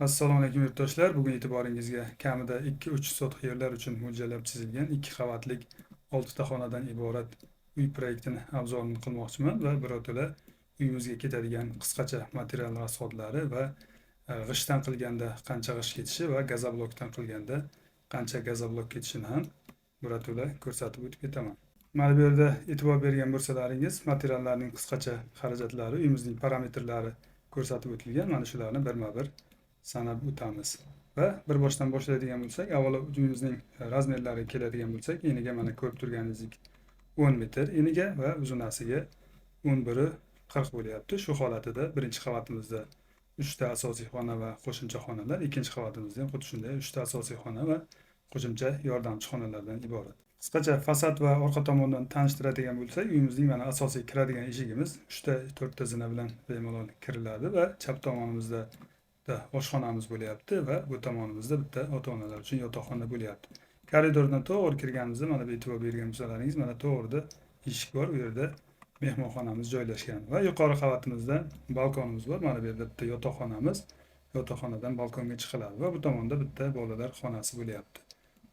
Assalomu alaykum yurtdoshlar. Bugun e'tiboringizga kamida 2-3 sotix yerlar uchun mo'ljallab chizilgan 2 qavatlik 6 ta xonadan iborat uy proyektini obzorini qilmoqchiman va birato'la uyimizga ketadigan qisqacha material rasxodlari va g'ishtdan qilganda qancha g'isht ketishi va gazoblokdan qilganda qancha gazoblok ketishini ham birato'la ko'rsatib o'tib ketaman. Mana bu yerda e'tibor bergan bo'lsalaringiz, materiallarning qisqacha xarajatlari, uyimizning parametrlari ko'rsatib o'tilgan. Mana shularni birma-bir sanab o'tamiz va bir boshdan boshlaydigan bo'lsak, avvalo uyimizning razmerlariga keladigan bo'lsak, eniga mana ko'rib turganingizdek 10 metr eniga va uzunasiga 11.40 bo'lyapti. Shu holatida birinchi qavatimizda 3 ta asosiy xona va qo'shimcha xonalar, ikkinchi qavatimizda ham xuddi shunday 3 ta asosiy xona va qo'shimcha yordamchi xonalardan iborat. Qisqacha fasad va orqa tomondan tanishtiradigan bo'lsak, uyimizning mana asosiy kiradigan eshigimiz 3 ta 4 ta zina bilan bemalol kiriladi va chap tomonimizda oshxonamiz bo'lyapti va bu tomonimizda bitta ota-onalar uchun yotoqxona bo'lyapti. Koridordan to'g'ri kirganimizda mana bu e'tibor bergan bo'lsalaringiz, mana to'g'rida eshik bor, u yerda mehmonxonamiz joylashgan va yuqori qavatimizda balkonimiz bor. Mana bu yerda bitta yotoqxonamiz, yotoqxonadan balkonga chiqiladi va bu tomonda bitta bolalar xonasi bo'lyapti.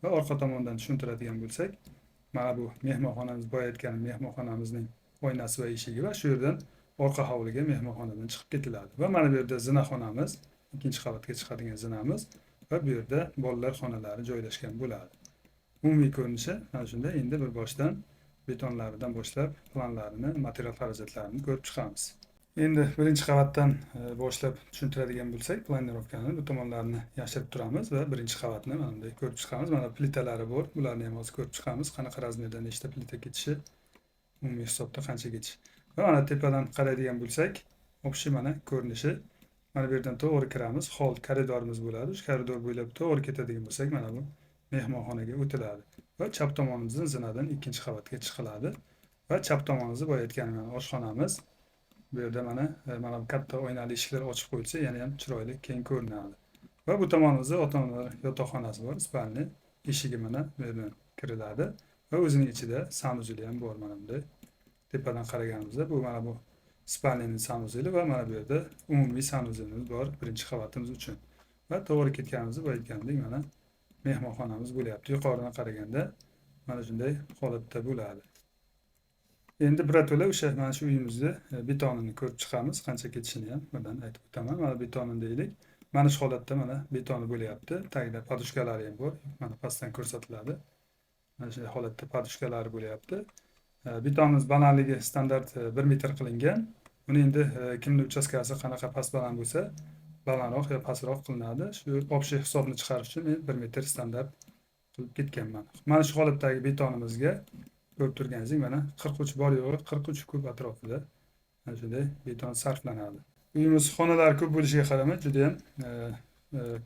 Va orqa tomondan tushuntiradigan bo'lsak, mana bu mehmonxonamiz, boya aytgan mehmonxonamizning oynasi va eshigi va shu yerdan orqa hovliga mehmonxonadan chiqib ketiladi. Va mana bu yerda zinaxonamiz, ikkinchi qavatga chiqadigan zinamiz va bu yerda bolalar xonalari joylashgan bo'ladi. Umumiy ko'rinishi mana shunday. Endi bir boshdan betonlaridan boshlab planlarini, material xarajatlarini ko'rib chiqamiz. Endi birinchi qavatdan boshlab tushuntiradigan bo'lsak, planirovkani bu tomonlarini yashirib turamiz va birinchi qavatni mana bunday ko'rib chiqamiz. Mana plitalari bor. Bularni ham hozir ko'rib chiqamiz. Qanaqa razmerda nechta plita ketishi, umumiy hisobda qancha ketishi. Va mana tepadan qaraydigan bo'lsak, общий mana ko'rinishi. Mana bu yerdan to'g'ri kiramiz. Hol koridorimiz bo'ladi. Shu koridor bo'ylab to'g'ri ketadigan bo'lsak, mana bu mehmonxonaga o'tiladi. Va chap tomonimizdan zinadan ikkinchi qavatga chiqiladi. Va chap tomonimizda boya aytgan mana oshxonamiz. Bu yerda mana bu katta oynali eshiklar ochib qo'yilsa, yana ham chiroyli keng ko'rinadi. Va bu tomonimizda ota-onalar yotoqxonasi bor. Spalni eshigi mana bu yerdan kiriladi va o'zining ichida sanuzeli ham bor mana bunday. Tepadan qaraganimizda bu mana bu spalnining sanuzeli va mana bu yerda umumiy sanuzelimiz bor birinchi qavatimiz uchun. Va to'g'ri ketganimizda boya aytgandek mana mehmonxonamiz bo'lyapti. Yuqoridan qaraganda mana shunday holatda bo'ladi. Endi birato'la o'sha mana shu uyimizni betonini ko'rib chiqamiz. Qancha ketishini ham birdan aytib o'taman. Mana betonin deylik. Mana shu holatda mana betoni bo'lyapti. Tagida podushkalari ham bor. Mana pastdan ko'rsatiladi. Mana shunday holatda podushkalari bo'lyapti. Betonimiz balandligi standart 1 metr qilingan. Uni endi kimning uchastkasi qanaqa past baland bo'lsa, balandroq yo pastroq qilinadi. Shu общий hisobni chiqarish uchun men 1 metr standart qilib ketganman. Mana shu holatdagi betonimizga ko'rib turganingizdek mana 43 bor yo'g'i 43 kub atrofida mana shunday beton sarflanadi. Uyimiz xonalari ko'p bo'lishiga qaramay juda ham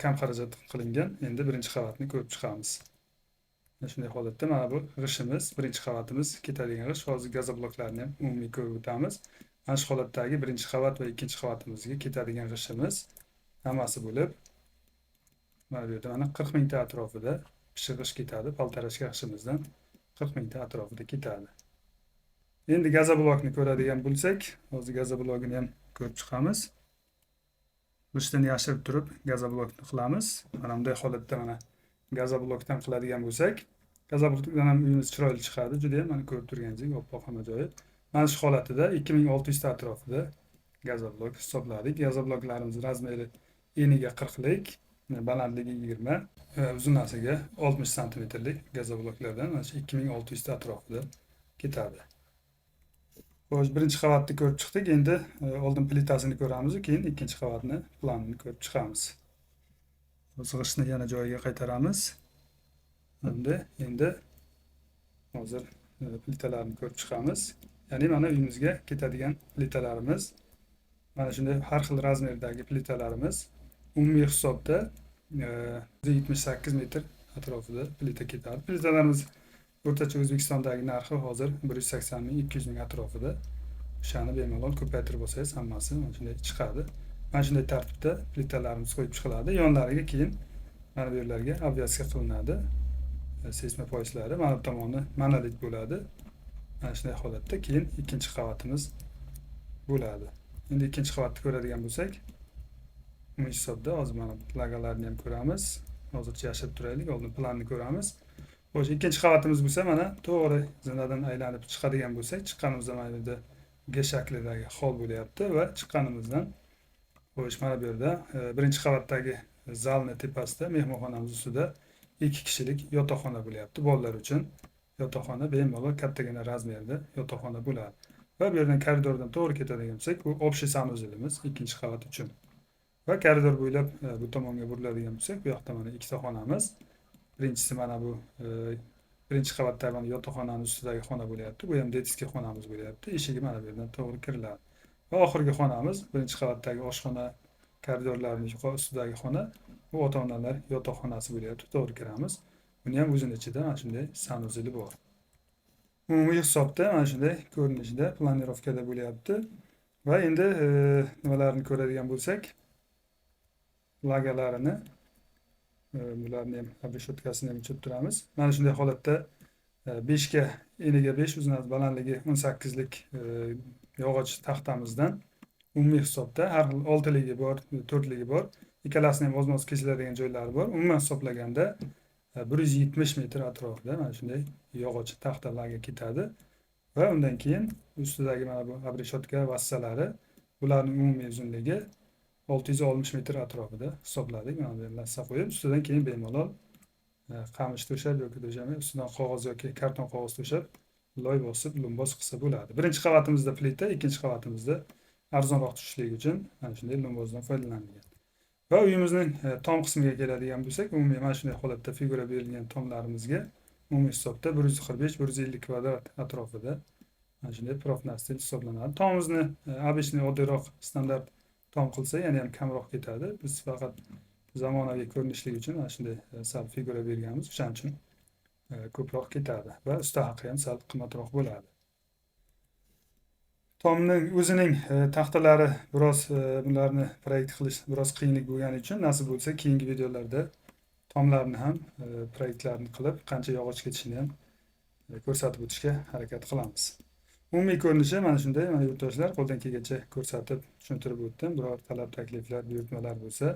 kam xarajat qilingan. Endi birinchi qavatni ko'rib chiqamiz. Mana shunday holatda mana bu g'ishimiz, birinchi qavatimiz ketadigan g'ish. Hozir gazobloklarni ham umumiy ko'rib o'tamiz. Mana shu holatdagi birinchi qavat va ikkinchi qavatimizga ketadigan g'ishimiz hammasi bo'lib mana bu yerda mana 40 mingta atrofida pishiq g'ish ketadi. Paltarashka g'ishimizdan 40 mingta atrofida ketadi. Endi gazoblokni ko'radigan bo'lsak, hozir gazoblogini ham ko'rib chiqamiz. G'ishtdan yashirib turib gazoblokni qilamiz. Mana bunday holatda mana gazoblokdan qiladigan bo'lsak, gazoblokdan ham uyimiz chiroyli chiqadi. Juda ham mana ko'rib turganingizdek oppoq hamma joyi. Mana shu holatida 2600 ta atrofida gazoblok hisobladik. Gazobloklarimiz razmeri eniga 40 lik, balandligi 20, uzunasiga 60 santimetrlik gazobloklardan mana shu 2600 ta atrofida ketadi. Xo'sh, birinchi qavatni ko'rib chiqdik. Endi oldin plitasini ko'ramiz, keyin ikkinchi qavatni planini ko'rib chiqamiz. G'ishtni yana joyiga qaytaramiz. Endi hozir plitalarni ko'rib chiqamiz. Ya'ni mana uyimizga ketadigan plitalarimiz mana shunday har xil razmerdagi plitalarimiz. Umumiy hisobda 78 metr atrofida plita ketadi. Plitalarimiz o'rtacha O'zbekistondagi narxi hozir 180 ming, 200 ming atrofida. O'shani bemalol ko'paytirib olsangiz hammasi mana shunday chiqadi. Mana shunday tartibda plitalarimiz qo'yib chiqiladi. Yonlariga keyin mana bu yerlarga obvyatsiya qilinadi. Seysma poyislari mana bu tomoni monolit bo'ladi. Mana shunday holatda keyin ikkinchi qavatimiz bo'ladi. Endi ikkinchi qavatni ko'radigan bo'lsak, umumiy hisobda hozir mana logolarni ham ko'ramiz. Hozircha yashirib turaylik, oldin planni ko'ramiz. Xo'sh, ikkinchi qavatimiz bo'lsa mana to'g'ri zinadan aylanib chiqadigan bo'lsak, chiqqanimizda mana bu yerda G shaklidagi hol bo'lyapti va chiqqanimizdan xo'sh, mana bu yerda birinchi qavatdagi zalni tepasida mehmonxonamiz ustida 2 kishilik yotoqxona bo'lyapti. Bolalar uchun yotoqxona bemalol kattagina razmerda yotoqxona bo'ladi. Va bu yerdan koridordan to'g'ri ketadigan bo'lsak, bu общий sanuzilimiz ikkinchi qavat uchun. Va koridor bo'ylab bu tomonga buriladigan bo'lsak, bu yoqda mana ikkita xonamiz. Birinchisi mana bu birinchi qavatdagi mana yotoqxonani ustidagi xona bo'lyapti. Bu ham detskiy xonamiz bo'lyapti. Eshigi mana bu yerdan to'g'ri kiriladi. Va oxirgi xonamiz birinchi qavatdagi oshxona koridorlarining ustidagi xona. Bu ota-onalar yotoqxonasi bo'lyapti. To'g'ri kiramiz. Buni ham o'zining ichida mana shunday sanuzili bor. Umumiy hisobda mana shunday ko'rinishda planirovkada bo'lyapti. Va endi nimalarni ko'radigan bo'lsak, lagalarini bularni ham обрешеткасini ham o'chirib turamiz. Mana shunday holatda 5 ga eniga 5 uzunligi balandligi 18 lik yog'och taxtamizdan umumiy hisobda har xil 6 ligi bor, 4 ligi bor. Ikkalasini ham o'z-o'z kesiladigan joylari bor. Umuman hisoblaganda 170 metr atrofida mana shunday yog'och taxta laga ketadi. Va undan keyin ustidagi mana bu обрешетка vassalari, bularning umumiy uzunligi 660 metr atrofida hisobladik. Mana bu lassa qo'yib, ustidan keyin bemalol qamish to'shab yoki to'shamay, ustidan qog'oz yoki karton qog'oz to'shab, loy bosib, lumboz qilsa bo'ladi. Birinchi qavatimizda plita, ikkinchi qavatimizda arzonroq tushishligi uchun mana shunday lumbozdan foydalanilgan. Va uyimizning tom qismiga keladigan bo'lsak, umumiy mana shunday holatda figura berilgan tomlarimizga umumiy hisobda 145-150 kvadrat atrofida mana shunday profnastil hisoblanadi. Tomimizni обычный oddiyroq standart tom qilsa, yana ham kamroq ketadi. Biz faqat zamonaviy ko'rinishligi uchun mana shunday sal figura berganmiz. O'shaning uchun ko'proq ketadi va usta haqi ham sal qimmatroq bo'ladi. Tomning o'zining taxtalari biroz bularni proyekt qilish biroz qiyinlik bo'lgani uchun nasib bo'lsa keyingi videolarda tomlarni ham proyektlarini qilib qancha yog'och ketishini ham ko'rsatib o'tishga harakat qilamiz. Umumiy ko'rinishi mana shunday. Mana yurtdoshlar, qo'ldan kelgancha ko'rsatib tushuntirib o'tdim. Biror talab, takliflar, buyurtmalar bo'lsa,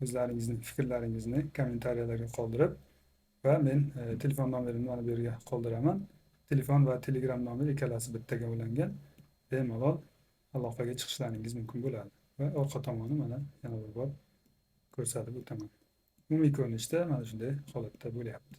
o'zlaringizning fikrlaringizni kommentariyalarga qoldirib va men telefon nomerimni mana bu yerga qoldiraman. Telefon va Telegram nomeri ikkalasi bittaga ulangan. Bemalol aloqaga chiqishlaringiz mumkin bo'ladi. Va orqa tomoni mana yana bir bor ko'rsatib o'taman. Umumiy ko'rinishda mana shunday holatda bo'lyapti.